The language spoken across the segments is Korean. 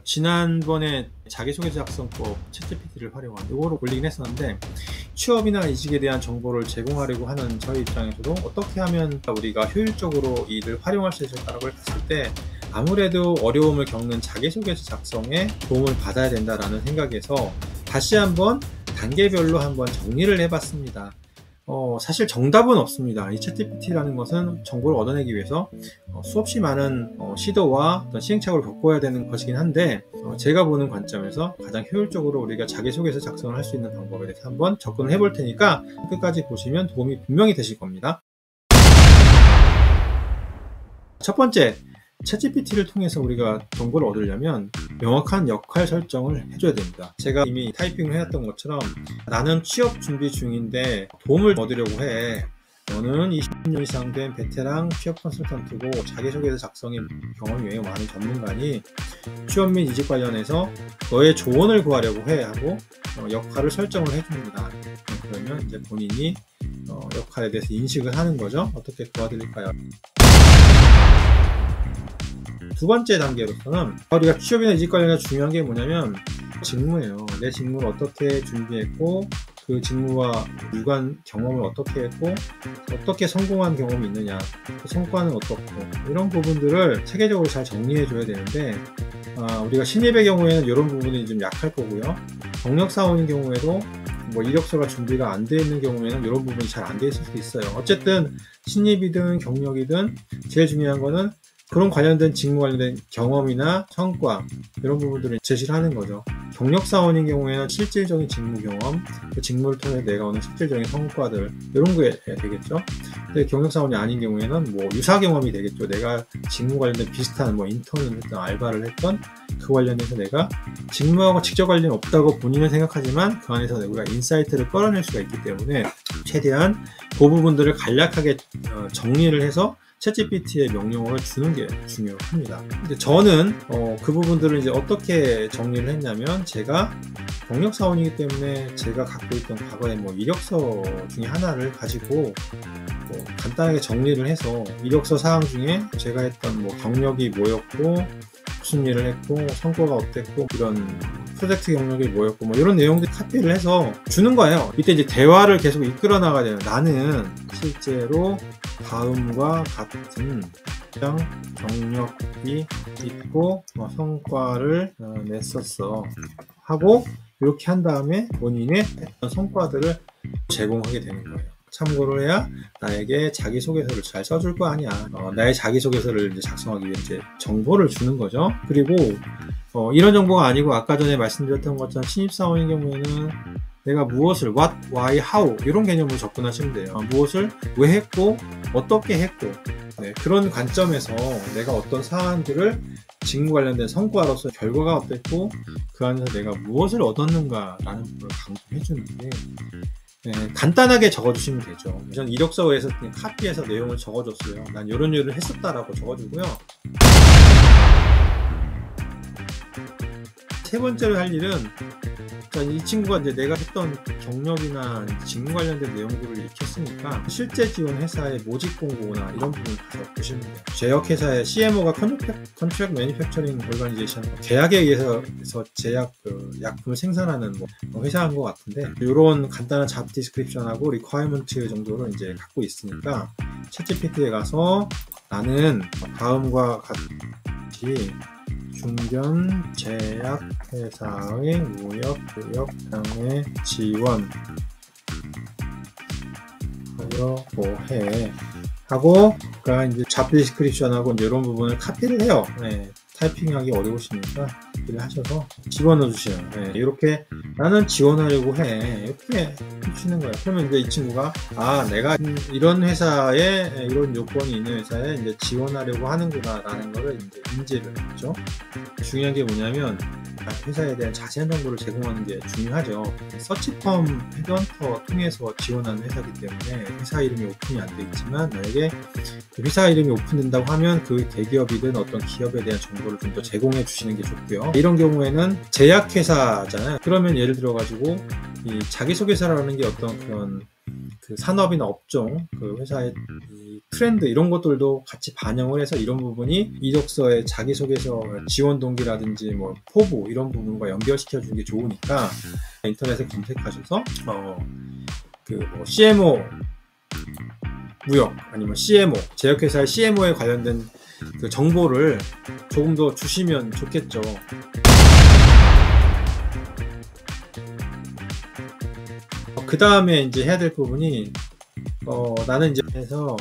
지난번에 자기소개서 작성법 챗GPT를 활용한 이거를 올리긴 했었는데, 취업이나 이직에 대한 정보를 제공하려고 하는 저희 입장에서도 어떻게 하면 우리가 효율적으로 이를 활용할 수 있을까라고 했을 때, 아무래도 어려움을 겪는 자기소개서 작성에 도움을 받아야 된다라는 생각에서 다시 한번 단계별로 한번 정리를 해봤습니다. 사실 정답은 없습니다. 이 챗GPT라는 것은 정보를 얻어내기 위해서 수없이 많은 시도와 어떤 시행착오를 겪어야 되는 것이긴 한데, 제가 보는 관점에서 가장 효율적으로 우리가 자기소개서 작성을 할 수 있는 방법에 대해서 한번 접근을 해볼 테니까 끝까지 보시면 도움이 분명히 되실 겁니다. 첫 번째, 챗GPT를 통해서 우리가 정보를 얻으려면 명확한 역할 설정을 해줘야 됩니다. 제가 이미 타이핑을 해놨던 것처럼, 나는 취업 준비 중인데 도움을 얻으려고 해. 너는 20년 이상 된 베테랑 취업 컨설턴트고 자기소개서 작성에 경험이 매우 많은 전문가니 취업 및 이직 관련해서 너의 조언을 구하려고 해 하고 역할을 설정을 해줍니다. 그러면 이제 본인이 역할에 대해서 인식을 하는 거죠. 어떻게 도와드릴까요? 두 번째 단계로서는 우리가 취업이나 이직 관련해서 중요한 게 뭐냐면 직무예요. 내 직무를 어떻게 준비했고, 그 직무와 유관 경험을 어떻게 했고, 어떻게 성공한 경험이 있느냐, 그 성과는 어떻고, 이런 부분들을 체계적으로 잘 정리해 줘야 되는데, 우리가 신입의 경우에는 이런 부분이 좀 약할 거고요. 경력사원인 경우에도 이력서가 준비가 안 돼 있는 경우에는 이런 부분이 잘 안 돼 있을 수도 있어요. 어쨌든 신입이든 경력이든 제일 중요한 거는 그런 관련된 직무 관련된 경험이나 성과, 이런 부분들을 제시를 하는 거죠. 경력사원인 경우에는 실질적인 직무 경험, 그 직무를 통해 내가 오는 실질적인 성과들, 이런 게 되겠죠. 근데 경력사원이 아닌 경우에는 유사 경험이 되겠죠. 내가 직무 관련된 비슷한 인턴을 했던, 알바를 했던 그 관련해서 내가 직무하고 직접 관련이 없다고 본인은 생각하지만 그 안에서 우리가 인사이트를 끌어낼 수가 있기 때문에 최대한 그 부분들을 간략하게 정리를 해서 챗GPT의 명령어를 주는 게 중요합니다. 근데 저는 그 부분들을 이제 어떻게 정리를 했냐면, 제가 경력사원이기 때문에 제가 갖고 있던 과거의 이력서 중에 하나를 가지고 간단하게 정리를 해서 이력서 사항 중에 제가 했던 경력이 뭐였고, 무슨 일을 했고, 성과가 어땠고, 이런 프로젝트 경력이 뭐였고, 이런 내용들 카피를 해서 주는 거예요. 이때 이제 대화를 계속 이끌어 나가야 돼요. 나는 실제로 다음과 같은 경력이 있고 성과를 냈었어 하고, 이렇게 한 다음에 본인의 성과들을 제공하게 되는 거예요. 참고로 해야 나에게 자기소개서를 잘 써줄 거 아니야. 나의 자기소개서를 이제 작성하기 위해 이제 정보를 주는 거죠. 그리고 이런 정보가 아니고, 아까 전에 말씀드렸던 것처럼 신입사원인 경우에는 내가 무엇을, what, why, how 이런 개념으로 접근하시면 돼요. 무엇을 왜 했고, 어떻게 했고, 그런 관점에서 내가 어떤 사안들을 직무 관련된 성과로서 결과가 어땠고, 그 안에서 내가 무엇을 얻었는가라는 부분을 강조해 주는 게 간단하게 적어주시면 되죠. 전 이력서에서 그냥 카피해서 내용을 적어줬어요. 난 이런 일을 했었다라고 적어주고요. 세 번째로 할 일은, 이 친구가 이제 내가 했던 경력이나 직무 관련된 내용들을 익혔으니까 실제 지원 회사의 모집 공고나 이런 부분 가서 보시면 돼요. 제약회사의 CMO가 컨트랙 매니팩처링 오르가니제이션, 계약에 의해서 제약 약품을 생산하는 회사인 것 같은데, 이런 간단한 잡 디스크립션하고 리퀘어먼트 정도를 이제 갖고 있으니까 챗GPT에 가서 나는 다음과 같이 중견 제약회사의 무역장에 지원하려고 해 하고, 그러니까 이제 잡 디스크립션하고 이런 부분을 카피를 해요. 타이핑하기 어려우시니까 카피를 하셔서 집어넣어 주세요. 이렇게 나는 지원하려고 해, 이렇게 해주시는 거예요. 그러면 이제 이 친구가 내가 이런 회사에 이런 요건이 있는 회사에 이제 지원하려고 하는구나 라는 거를 이제 인지를 했죠. 중요한 게 뭐냐면, 회사에 대한 자세한 정보를 제공하는 게 중요하죠. 서치펌 헤드헌터 통해서 지원하는 회사이기 때문에 회사 이름이 오픈이 안 돼 있지만, 만약에 회사 이름이 오픈된다고 하면 그 대기업이든 어떤 기업에 대한 정보를 좀 더 제공해 주시는 게 좋고요. 이런 경우에는 제약회사잖아요. 그러면 예를 들어 가지고 이 자기소개서라는 게 어떤 그런 그 산업이나 업종, 그 회사의 트렌드 이런 것들도 같이 반영을 해서 이런 부분이 이력서의 자기소개서 지원 동기라든지 뭐 포부 이런 부분과 연결시켜 주는 게 좋으니까 인터넷에 검색하셔서 뭐 CMO 무역 아니면 CMO 제약회사의 CMO에 관련된 그 정보를 조금 더 주시면 좋겠죠. 그 다음에 이제 해야 될 부분이 나는 이제 해서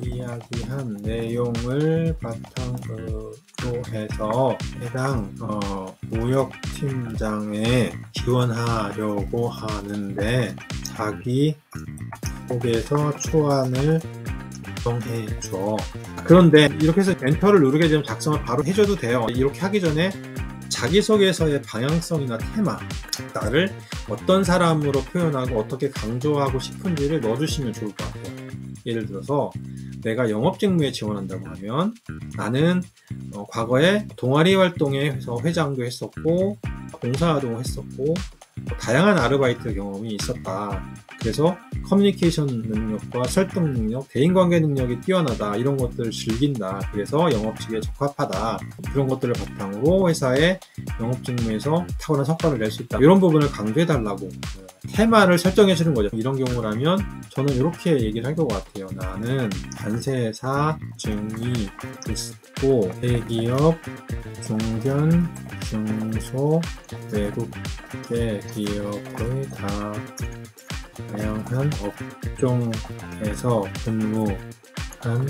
이야기한 내용을 바탕으로 해서 해당 무역팀장에 지원하려고 하는데 자기 소개서 초안을 작성해줘. 그런데 이렇게 해서 엔터를 누르게 되면 작성을 바로 해줘도 돼요. 이렇게 하기 전에 자기소개서의 방향성이나 테마, 나를 어떤 사람으로 표현하고 어떻게 강조하고 싶은지를 넣어주시면 좋을 것 같아요. 예를 들어서 내가 영업직무에 지원한다고 하면 나는 과거에 동아리 활동에서 회장도 했었고 봉사활동을 했었고 다양한 아르바이트 경험이 있었다. 그래서 커뮤니케이션 능력과 설득 능력, 대인관계 능력이 뛰어나다. 이런 것들을 즐긴다. 그래서 영업직에 적합하다. 그런 것들을 바탕으로 회사의 영업직무에서 탁월한 성과를 낼 수 있다. 이런 부분을 강조해달라고 테마를 설정해 주는 거죠. 이런 경우라면 저는 이렇게 얘기를 할 것 같아요. 나는 관세사 증이 있고 대기업, 중견, 중소, 외국계 기업의 다양한 업종에서 근무한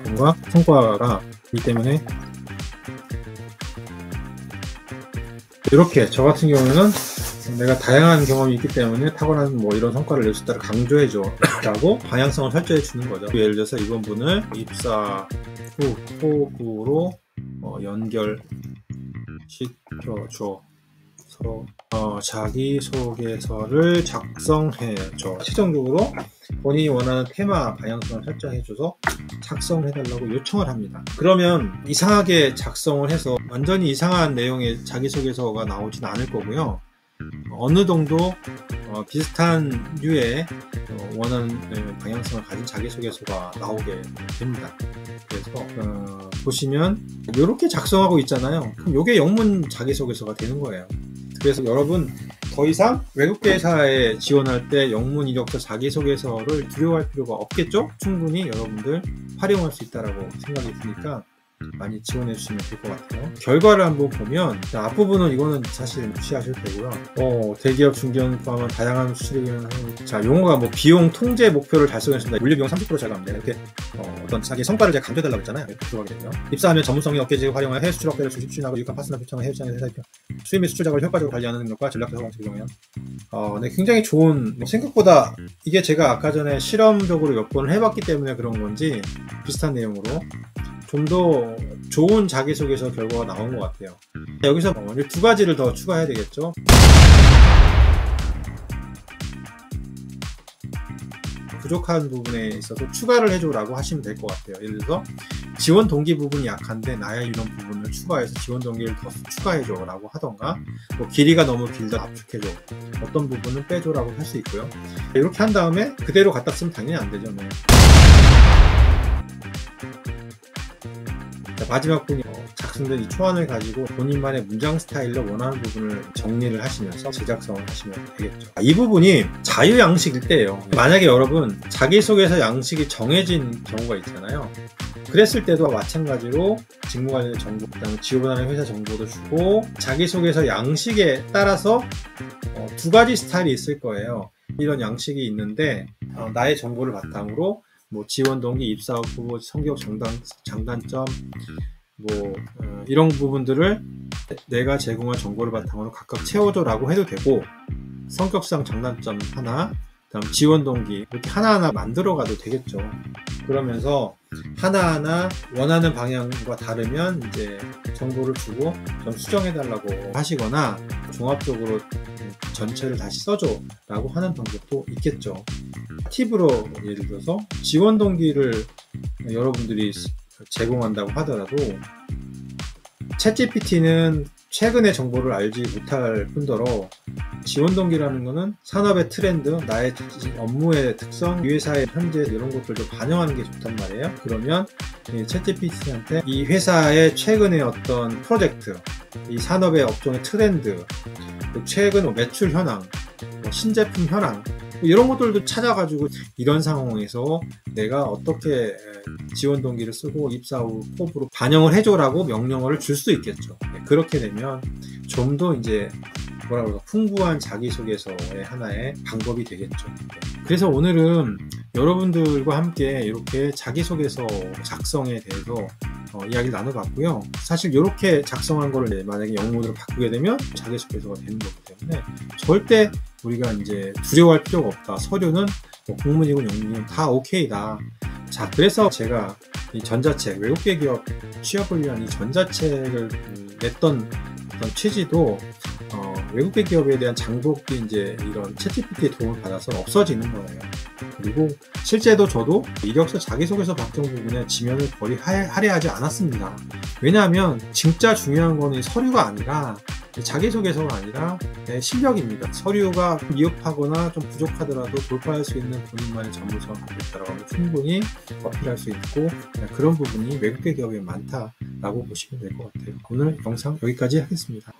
경험과 성과가 있기 때문에 이렇게 저 같은 경우에는 내가 다양한 경험이 있기 때문에 탁월한 뭐 이런 성과를 낼 수 있다를 강조해줘 라고 방향성을 설정해 주는 거죠. 예를 들어서 이번 분을 입사 후 포부로 연결시켜줘. 자기소개서를 작성해줘. 최종적으로 본인이 원하는 테마 방향성을 설정해줘서 작성을 해달라고 요청을 합니다. 그러면 이상하게 작성을 해서 완전히 이상한 내용의 자기소개서가 나오지는 않을 거고요. 어느 정도 비슷한 류의 원하는 방향성을 가진 자기소개서가 나오게 됩니다. 그래서 보시면 이렇게 작성하고 있잖아요. 그럼 이게 영문 자기소개서가 되는 거예요. 그래서 여러분 더 이상 외국계 회사에 지원할 때 영문 이력서 자기소개서를 두려워할 필요가 없겠죠? 충분히 여러분들 활용할 수 있다고 생각이 드니까 많이 지원해 주시면 될 것 같아요. 결과를 한번 보면 앞부분은 이거는 사실 무시하셔도 되고요. 대기업 중견 포함한 다양한 수출을 자 용어가 뭐 비용 통제 목표를 달성했습니다. 물리비용 30% 절감입니다. 이렇게 어떤 자기 성과를 제가 강조해달라고 했잖아요. 이렇게 들어가게 되면 입사하면 전문성이 업계지를 활용해 해외 수출 업계를 추진하고 유익한 파트너 표창을 해외 시장에서 회사 입혀 수입 및 수출 작업을 효과적으로 관리하는 능력과 전략적 성공을 적용해요. 네, 굉장히 좋은 생각보다 이게 제가 아까 전에 실험적으로 몇 번을 해봤기 때문에 그런 건지 비슷한 내용으로 좀 더 좋은 자기소개서 결과가 나온 것 같아요. 여기서 두 가지를 더 추가해야 되겠죠. 부족한 부분에 있어서 추가를 해줘라고 하시면 될 것 같아요. 예를 들어서 지원 동기 부분이 약한데 나의 이런 부분을 추가해서 지원 동기를 더 추가해줘라고 하던가 뭐 길이가 너무 길다 압축해줘 어떤 부분은 빼줘라고 할 수 있고요. 이렇게 한 다음에 그대로 갖다 쓰면 당연히 안 되죠. 네. 마지막 분이 작성된 이 초안을 가지고 본인만의 문장 스타일로 원하는 부분을 정리를 하시면서 제작성을 하시면 되겠죠. 이 부분이 자유양식일 때예요. 만약에 여러분 자기소개서 양식이 정해진 경우가 있잖아요. 그랬을 때도 마찬가지로 직무 관련 정보, 그다음에 지원하는 회사 정보도 주고 자기소개서 양식에 따라서 두 가지 스타일이 있을 거예요. 이런 양식이 있는데 나의 정보를 바탕으로 뭐 지원 동기, 입사 후보, 성격 장단점, 뭐 이런 부분들을 내가 제공한 정보를 바탕으로 각각 채워줘라고 해도 되고 성격상 장단점 하나, 그다음 지원 동기 이렇게 하나하나 만들어가도 되겠죠. 그러면서 하나하나 원하는 방향과 다르면 이제 정보를 주고 좀 수정해달라고 하시거나 종합적으로 전체를 다시 써줘 라고 하는 방법도 있겠죠. 팁으로 예를 들어서 지원 동기를 여러분들이 제공한다고 하더라도 챗GPT는 최근의 정보를 알지 못할 뿐더러 지원 동기라는 것은 산업의 트렌드, 나의 업무의 특성, 이 회사의 현재 이런 것들도 반영하는 게 좋단 말이에요. 그러면 이 챗GPT한테 이 회사의 최근의 어떤 프로젝트, 이 산업의 업종의 트렌드, 최근 매출 현황, 신제품 현황 이런 것들도 찾아가지고 이런 상황에서 내가 어떻게 지원 동기를 쓰고 입사 후 포부로 반영을 해줘라고 명령어를 줄 수 있겠죠. 그렇게 되면 좀 더 이제 풍부한 자기소개서의 하나의 방법이 되겠죠. 그래서 오늘은 여러분들과 함께 이렇게 자기소개서 작성에 대해서 이야기를 나눠봤고요. 사실 이렇게 작성한 거를 만약에 영문으로 바꾸게 되면 자기소개서가 되는 거기 때문에 절대 우리가 이제 두려워할 필요가 없다. 서류는 뭐 공문이고 영문이고 다 오케이다. 자, 그래서 제가 이 전자책, 외국계 기업 취업을 위한 이 전자책을 냈던 어떤 취지도 외국계 기업에 대한 장벽이 이제 이런 챗GPT의 도움을 받아서 없어지는 거예요. 그리고 실제도 저도 이력서 자기소개서 박정 부분에 지면을 거의 할애하지 않았습니다. 왜냐하면 진짜 중요한 거는 서류가 아니라 자기소개서가 아니라 내 실력입니다. 서류가 미흡하거나 좀 부족하더라도 돌파할 수 있는 본인만의 전문성을 갖고 있다고 하면 충분히 어필할 수 있고 그런 부분이 외국계 기업에 많다라고 보시면 될 것 같아요. 오늘 영상 여기까지 하겠습니다.